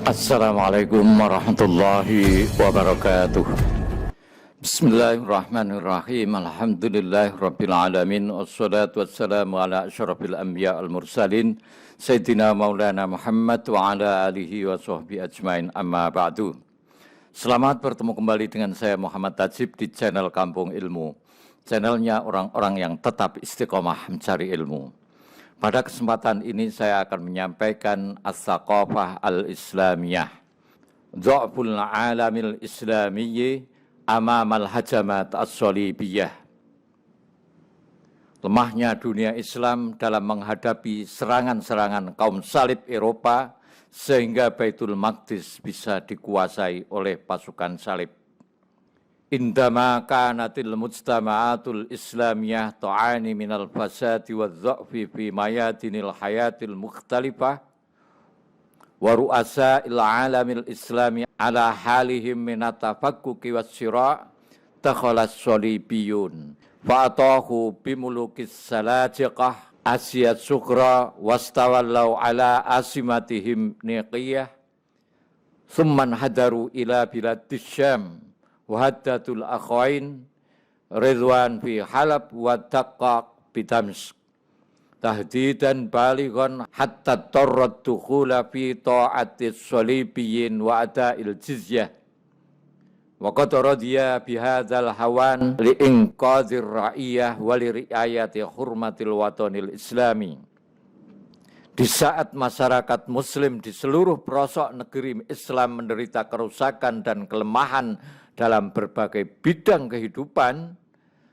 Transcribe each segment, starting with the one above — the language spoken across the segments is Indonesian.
Assalamualaikum warahmatullahi wabarakatuh. Bismillahirrahmanirrahim. Alhamdulillahirabbil alamin wassalatu wassalamu ala asyrafil anbiya wal mursalin sayyidina maulana Muhammad wa ala alihi wa sahbihi ajmain, amma ba'du. Selamat bertemu kembali dengan saya Muhammad Tajib di channel Kampung Ilmu, channelnya orang-orang yang tetap istiqomah mencari ilmu. Pada kesempatan ini saya akan menyampaikan as-saqafah al-islamiyah, dha'ful alamil islamiyyi amamal hajamat as-salibiyah. Lemahnya dunia Islam dalam menghadapi serangan-serangan kaum salib Eropa sehingga Baitul Maqdis bisa dikuasai oleh pasukan salib. Indama kanatil mujtama'atul islamiyah ta'ani minal fasadi wa dha'fi fi mayadinil hayatil mukhtalifah wa ru'asa'il alamil islami ala halihim minatafakkuki wassira' takhalas solibiyun fa'atahu bimulukis salajiqah asiyat sukra wastawallau ala asimatihim niqiyah thumman hadaru ila biladis syam wahadatul akhain Ridwan fi Halab wa Daqqaq bi Damsyq tahdidan balighan hatta tarrat dukhula fi ta'atis salibiyyin wa ada'il jizyah wa qad radiya bihadzal hawan li inqadhir ra'iyah wa li riayati hurmatil watanil islami. Di saat masyarakat muslim di seluruh pelosok negeri Islam menderita kerusakan dan kelemahan dalam berbagai bidang kehidupan,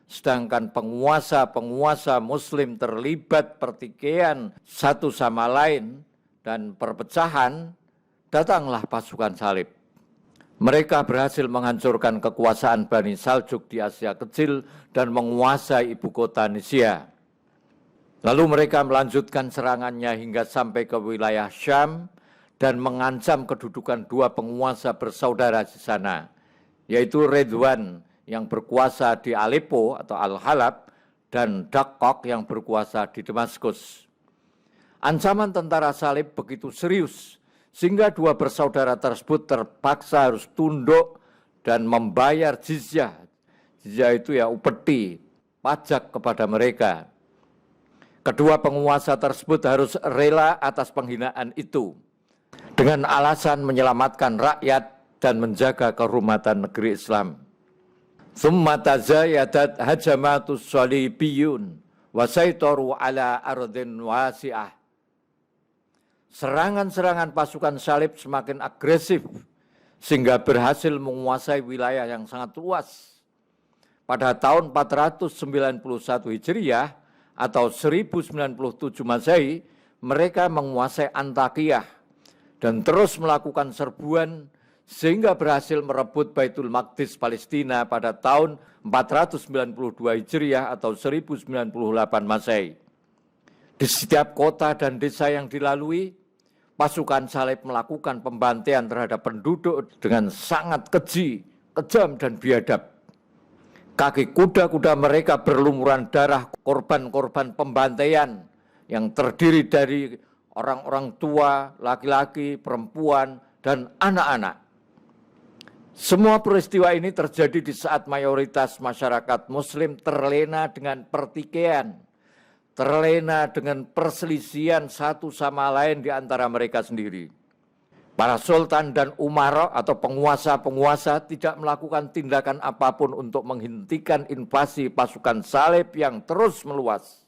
sedangkan penguasa-penguasa muslim terlibat pertikaian satu sama lain dan perpecahan, datanglah pasukan salib. Mereka berhasil menghancurkan kekuasaan Bani Saljuk di Asia Kecil dan menguasai ibu kota Nisya. Lalu mereka melanjutkan serangannya hingga sampai ke wilayah Syam dan mengancam kedudukan dua penguasa bersaudara di sana, yaitu Ridwan yang berkuasa di Aleppo atau Al-Halab dan Daqqaq yang berkuasa di Damaskus. Ancaman tentara salib begitu serius sehingga dua bersaudara tersebut terpaksa harus tunduk dan membayar jizyah. Jizyah itu ya upeti, pajak kepada mereka. Kedua penguasa tersebut harus rela atas penghinaan itu dengan alasan menyelamatkan rakyat dan menjaga kehormatan negeri Islam. Tsumma tazayadat hajamatus salibiyun wa saitaru ala ardin wasi'ah. Serangan-serangan pasukan salib semakin agresif sehingga berhasil menguasai wilayah yang sangat luas. Pada tahun 491 Hijriah atau 1097 Masehi, mereka menguasai Antakya dan terus melakukan serbuan sehingga berhasil merebut Baitul Maqdis Palestina pada tahun 492 Hijriah atau 1098 Masehi. Di setiap kota dan desa yang dilalui, pasukan salib melakukan pembantaian terhadap penduduk dengan sangat keji, kejam dan biadab. Kaki kuda-kuda mereka berlumuran darah korban-korban pembantaian yang terdiri dari orang-orang tua, laki-laki, perempuan, dan anak-anak. Semua peristiwa ini terjadi di saat mayoritas masyarakat muslim terlena dengan pertikaian, terlena dengan perselisihan satu sama lain di antara mereka sendiri. Para sultan dan umara atau penguasa-penguasa tidak melakukan tindakan apapun untuk menghentikan invasi pasukan salib yang terus meluas.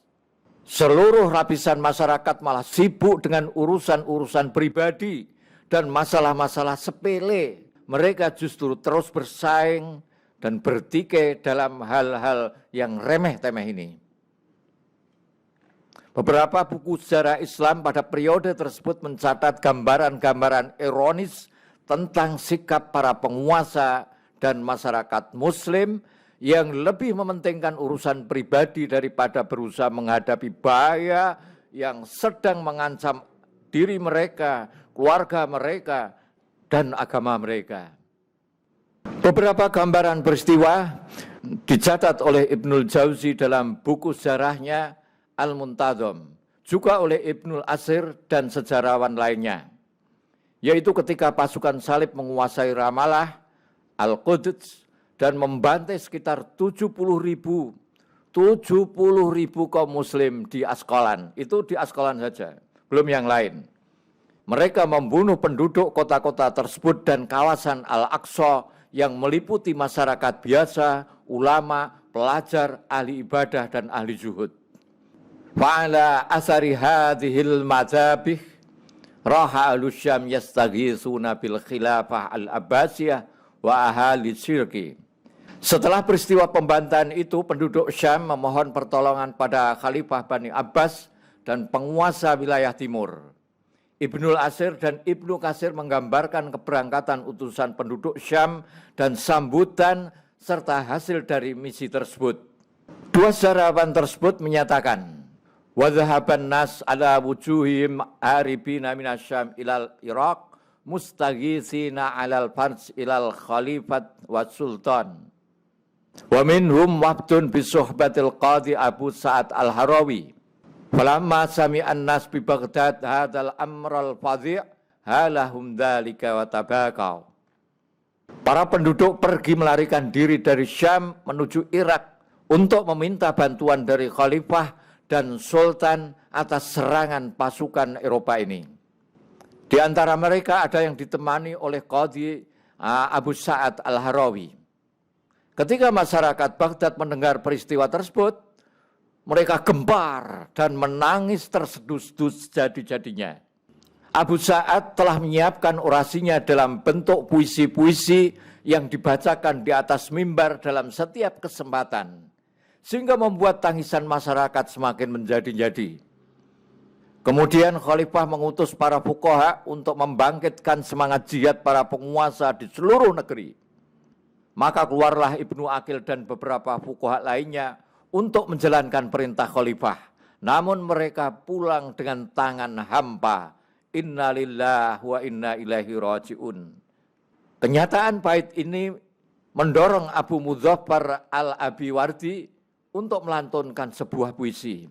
Seluruh lapisan masyarakat malah sibuk dengan urusan-urusan pribadi dan masalah-masalah sepele. Mereka justru terus bersaing dan bertikai dalam hal-hal yang remeh-temeh ini. Beberapa buku sejarah Islam pada periode tersebut mencatat gambaran-gambaran ironis tentang sikap para penguasa dan masyarakat muslim yang lebih mementingkan urusan pribadi daripada berusaha menghadapi bahaya yang sedang mengancam diri mereka, keluarga mereka, dan agama mereka. Beberapa gambaran peristiwa dicatat oleh Ibnul Jauzi dalam buku sejarahnya Al-Muntazam, juga oleh Ibnul Asir dan sejarawan lainnya. yaitu ketika pasukan salib menguasai Ramallah, Al-Quds, dan membantai sekitar 70.000 kaum muslim di Askolan. Itu di Askolan saja, belum yang lain. Mereka membunuh penduduk kota-kota tersebut dan kawasan Al-Aqsa yang meliputi masyarakat biasa, ulama, pelajar, ahli ibadah, dan ahli zuhud. Fa'ala asari hadhil madzabih raha al-Syam yastaghisuna bil khilafah al-Abbasiyah wa ahli syirki. Setelah peristiwa pembantaian itu, penduduk Syam memohon pertolongan pada Khalifah Bani Abbas dan penguasa wilayah timur. Ibnul Asir dan Ibnu Katsir menggambarkan keberangkatan utusan penduduk Syam dan sambutan serta hasil dari misi tersebut. Dua sejarawan tersebut menyatakan, وَذَهَبَ النَّاسْ عَلَى وُجُوهِهِمْ هَارِبِينَ مِنَ الشَّامِ إِلَى الْعِرَاقِ مُسْتَغِيثِينَ عَلَى الْفَرْجِ إِلَى الْخَلِيفَةِ وَالسُّلْطَانِ وَمِنْهُمْ وَفْدٌ بِصُحْبَةِ الْقَاضِي أَبُو سَعَدْ الْهَرَوِي Falamma sami'an nas bi Baghdad hadzal amral fadhi' halahum dzalika wa tabaqau. Para penduduk pergi melarikan diri dari Syam menuju Irak untuk meminta bantuan dari khalifah dan sultan atas serangan pasukan Eropa ini. Di antara mereka ada yang ditemani oleh Qadhi Abu Sa'ad Al-Harawi. Ketika masyarakat Baghdad mendengar peristiwa tersebut, mereka gempar dan menangis tersedus-dus jadi-jadinya. Abu Sa'ad telah menyiapkan orasinya dalam bentuk puisi-puisi yang dibacakan di atas mimbar dalam setiap kesempatan, sehingga membuat tangisan masyarakat semakin menjadi-jadi. Kemudian Khalifah mengutus para fuqaha untuk membangkitkan semangat jihad para penguasa di seluruh negeri. Maka keluarlah Ibnu Aqil dan beberapa fuqaha lainnya untuk menjalankan perintah khalifah. Namun mereka pulang dengan tangan hampa. Inna lillahi wa inna ilaihi raji'un. Kenyataan pahit ini mendorong Abu Mudzaffar Al-Abiwardi untuk melantunkan sebuah puisi.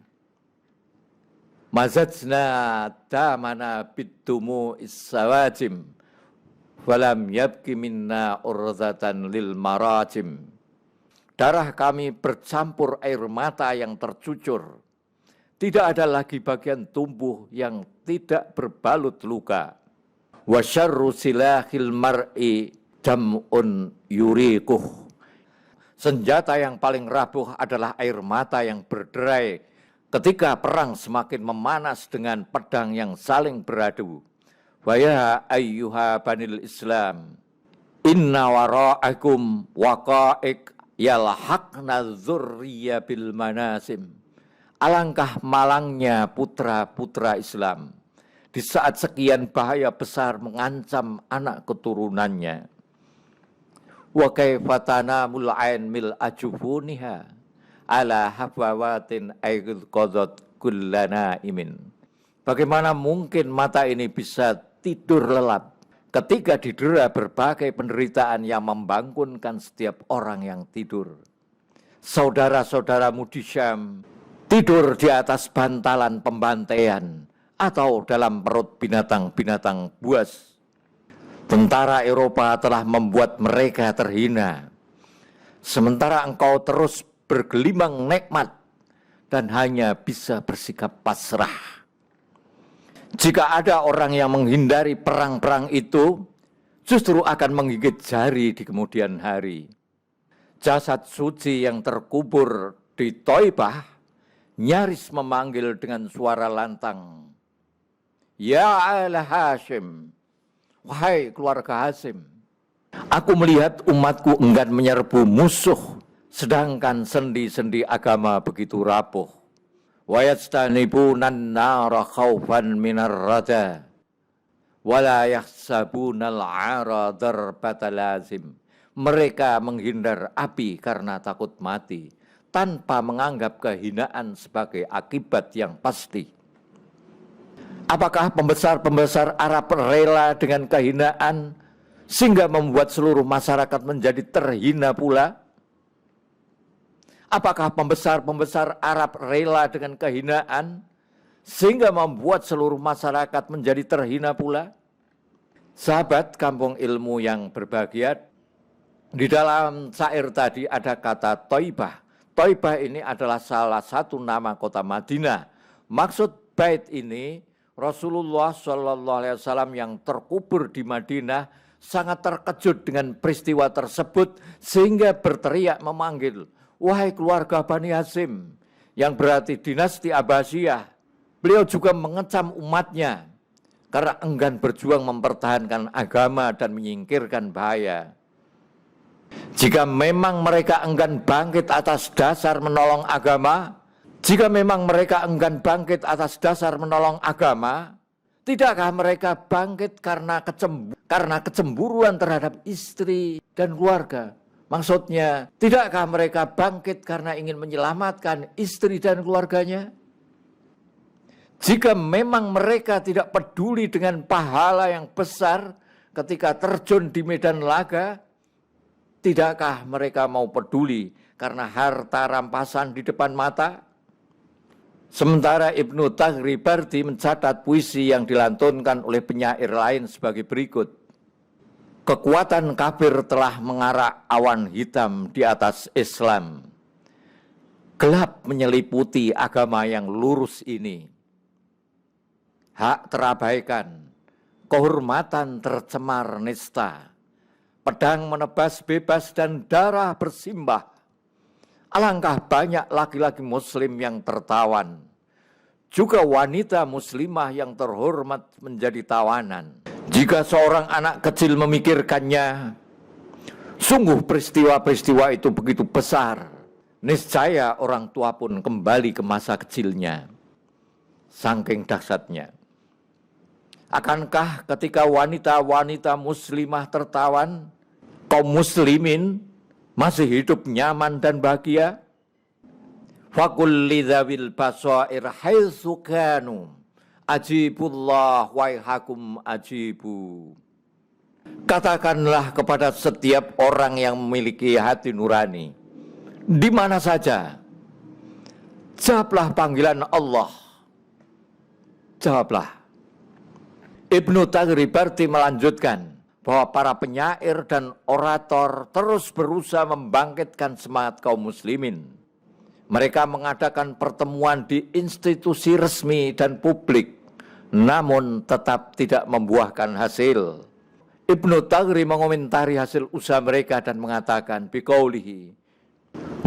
Mazajna damana biddumu is-sawajim walam yabki minna urzatan lil marajim. Darah kami bercampur air mata yang tercucur. Tidak ada lagi bagian tubuh yang tidak berbalut luka. Wa syarru silahil mar'i jam'un yuriquh. Senjata yang paling rapuh adalah air mata yang berderai ketika perang semakin memanas dengan pedang yang saling beradu. Wa ya ayyuha banil Islam, inna wara'akum waqa'iq yalhaqna dzurriya bil manasim. Alangkah malangnya putra-putra Islam di saat sekian bahaya besar mengancam anak keturunannya. Wa kaifa tanamul ain mil ajufuniha ala hafawatin aygul qadat kullana imin. Bagaimana mungkin mata ini bisa tidur lelap ketika didera berbagai penderitaan yang membangkitkan setiap orang yang tidur. Saudara-saudaramu di Syam tidur di atas bantalan pembantaian atau dalam perut binatang-binatang buas. Tentara Eropa telah membuat mereka terhina. Sementara engkau terus bergelimang nikmat dan hanya bisa bersikap pasrah. Jika ada orang yang menghindari perang-perang itu, justru akan menggigit jari di kemudian hari. Jasad suci yang terkubur di Thaibah nyaris memanggil dengan suara lantang, Ya ala Hashim, wahai keluarga Hashim, aku melihat umatku enggan menyerbu musuh, sedangkan sendi-sendi agama begitu rapuh. Wa yajtanibunan nara khaufan minar rada wala yahsabunal ara darbata lazim. Mereka menghindar api karena takut mati tanpa menganggap kehinaan sebagai akibat yang pasti. Apakah pembesar-pembesar Arab rela dengan kehinaan sehingga membuat seluruh masyarakat menjadi terhina pula? Apakah pembesar-pembesar Arab rela dengan kehinaan sehingga membuat seluruh masyarakat menjadi terhina pula? Sahabat Kampung Ilmu yang berbahagia, di dalam syair tadi ada kata Thaibah. Thaibah ini adalah salah satu nama kota Madinah. Maksud bait ini, Rasulullah SAW yang terkubur di Madinah sangat terkejut dengan peristiwa tersebut sehingga berteriak memanggil, "Wahai keluarga Bani Hashim," yang berarti dinasti Abbasiyah. Beliau juga mengecam umatnya karena enggan berjuang mempertahankan agama dan menyingkirkan bahaya. Jika memang mereka enggan bangkit atas dasar menolong agama, jika memang mereka enggan bangkit atas dasar menolong agama, tidakkah mereka bangkit karena kecemburuan terhadap istri dan keluarga? Maksudnya, tidakkah mereka bangkit karena ingin menyelamatkan istri dan keluarganya? Jika memang mereka tidak peduli dengan pahala yang besar ketika terjun di medan laga, tidakkah mereka mau peduli karena harta rampasan di depan mata? Sementara Ibnu Taghribarti mencatat puisi yang dilantunkan oleh penyair lain sebagai berikut. Kekuatan kafir telah mengarak awan hitam di atas Islam. Gelap menyeliputi agama yang lurus ini. Hak terabaikan, kehormatan tercemar nista, pedang menebas bebas dan darah bersimbah. Alangkah banyak laki-laki muslim yang tertawan, juga wanita muslimah yang terhormat menjadi tawanan. Jika seorang anak kecil memikirkannya, sungguh peristiwa-peristiwa itu begitu besar, niscaya orang tua pun kembali ke masa kecilnya. Saking dahsyatnya. Akankah ketika wanita-wanita muslimah tertawan, kaum muslimin masih hidup nyaman dan bahagia? Fakul lidzawil basair haitsu kanu ajibullah waihakum ajibu. Katakanlah kepada setiap orang yang memiliki hati nurani, di mana saja, jawablah panggilan Allah. Jawablah. Ibnu Taghribarti melanjutkan bahwa para penyair dan orator terus berusaha membangkitkan semangat kaum muslimin. Mereka mengadakan pertemuan di institusi resmi dan publik, namun tetap tidak membuahkan hasil. Ibnu Taghri mengomentari hasil usaha mereka dan mengatakan, biqaulihi,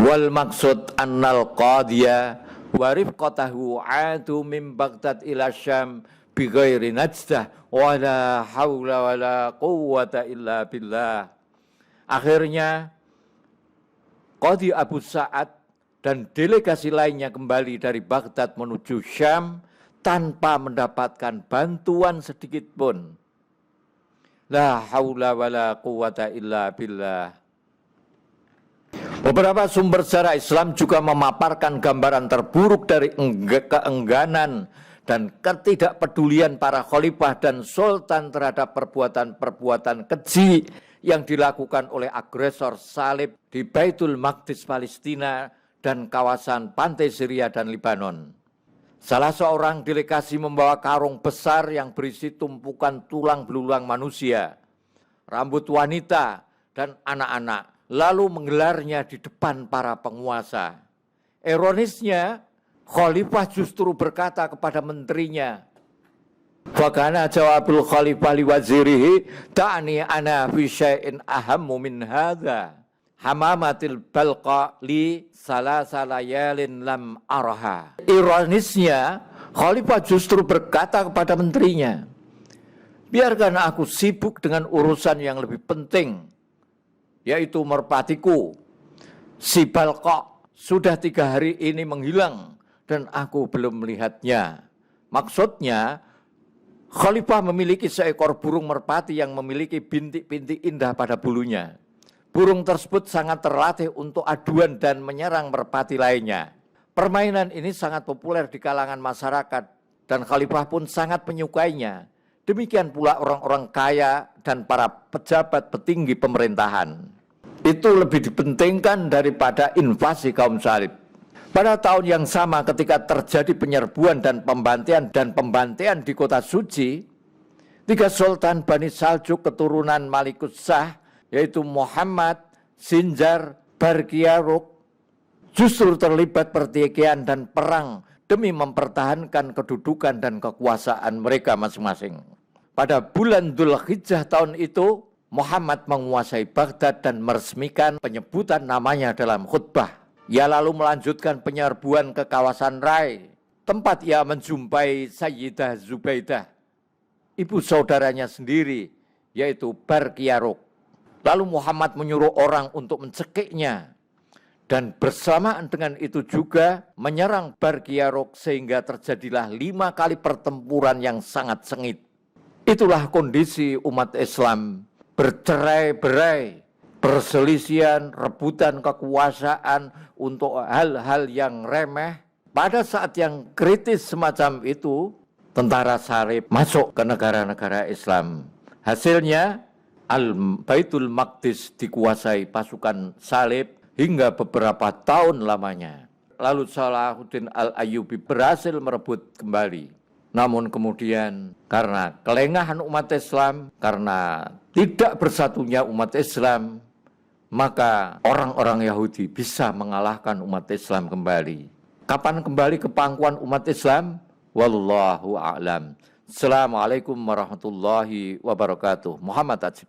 wal maksud annal qadiyah wa rifqatahu adu min Baghdad ila Syam bighairi najdah wala haula wala quwwata illa billah. Akhirnya Qadhi Abu Sa'ad dan delegasi lainnya kembali dari Baghdad menuju Syam tanpa mendapatkan bantuan sedikit pun. La haula wala quwwata illa billah. Beberapa sumber sejarah Islam juga memaparkan gambaran terburuk dari keengganan dan ketidakpedulian para khalifah dan sultan terhadap perbuatan-perbuatan keji yang dilakukan oleh agresor salib di Baitul Maqdis Palestina dan kawasan pantai Syria dan Lebanon. Salah seorang delegasi membawa karung besar yang berisi tumpukan tulang belulang manusia, rambut wanita, dan anak-anak, lalu menggelarnya di depan para penguasa. Ironisnya, khalifah justru berkata kepada menterinya, "Fakana jawabul khalifah li wazirihi ta'ni ana fi syai'in ahammu min hadza. Hamamatil balqa li salasa layalin lam araha." Ironisnya, khalifah justru berkata kepada menterinya, "Biarkan aku sibuk dengan urusan yang lebih penting, yaitu merpatiku. Si balqa sudah 3 hari ini menghilang dan aku belum melihatnya." Maksudnya, khalifah memiliki seekor burung merpati yang memiliki bintik-bintik indah pada bulunya. Burung tersebut sangat terlatih untuk aduan dan menyerang merpati lainnya. Permainan ini sangat populer di kalangan masyarakat dan khalifah pun sangat menyukainya. Demikian pula orang-orang kaya dan para pejabat petinggi pemerintahan. Itu lebih dipentingkan daripada invasi kaum salib. Pada tahun yang sama ketika terjadi penyerbuan dan pembantaian di kota suci, 3 Sultan Bani Saljuk keturunan Malikus Shah, yaitu Muhammad, Sinjar, Barkiaruk, justru terlibat pertikaian dan perang demi mempertahankan kedudukan dan kekuasaan mereka masing-masing. Pada bulan Dzulhijjah tahun itu, Muhammad menguasai Baghdad dan meresmikan penyebutan namanya dalam khutbah. Ia lalu melanjutkan penyerbuan ke kawasan Rai, tempat ia menjumpai Sayyidah Zubaidah, ibu saudaranya sendiri, yaitu Barkiaruk. Lalu Muhammad menyuruh orang untuk mencekiknya, dan bersamaan dengan itu juga menyerang Barkiaruk sehingga terjadilah 5 kali pertempuran yang sangat sengit. Itulah kondisi umat Islam, bercerai-berai, perselisihan, rebutan kekuasaan untuk hal-hal yang remeh. Pada saat yang kritis semacam itu, tentara salib masuk ke negara-negara Islam. Hasilnya, Baitul Maqdis dikuasai pasukan salib hingga beberapa tahun lamanya. Lalu Salahuddin Al-Ayyubi berhasil merebut kembali. Namun kemudian karena kelengahan umat Islam, karena tidak bersatunya umat Islam, maka orang-orang Yahudi bisa mengalahkan umat Islam kembali. Kapan kembali ke pangkuan umat Islam? Wallahu a'lam. Assalamualaikum warahmatullahi wabarakatuh. Muhammad Atsib.